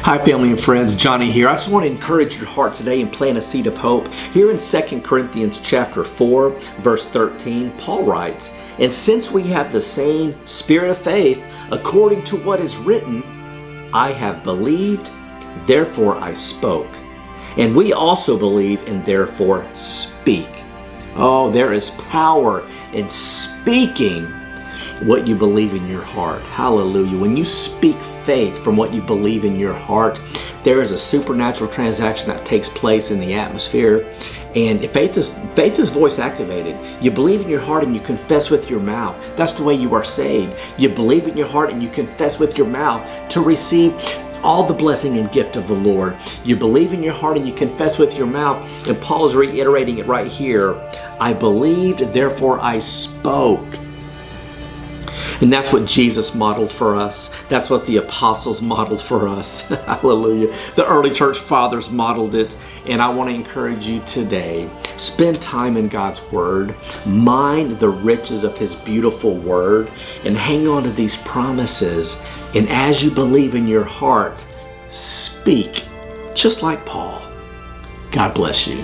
Hi family and friends, Johnny here. I just want to encourage your heart today and plant a seed of hope. Here in 2 Corinthians chapter 4, verse 13, Paul writes, "And since we have the same spirit of faith, according to what is written, I have believed, therefore I spoke. And we also believe and therefore speak." Oh, there is power in speaking what you believe in your heart. Hallelujah. When you speak faith from what you believe in your heart, there is a supernatural transaction that takes place in the atmosphere. And faith is voice activated. You believe in your heart and you confess with your mouth. That's the way you are saved. You believe in your heart and you confess with your mouth to receive all the blessing and gift of the Lord. You believe in your heart and you confess with your mouth. And Paul is reiterating it right here. I believed, therefore I spoke. And that's what Jesus modeled for us. That's what the apostles modeled for us. Hallelujah. The early church fathers modeled it. And I want to encourage you today, spend time in God's Word, mine the riches of His beautiful Word, and hang on to these promises. And as you believe in your heart, speak just like Paul. God bless you.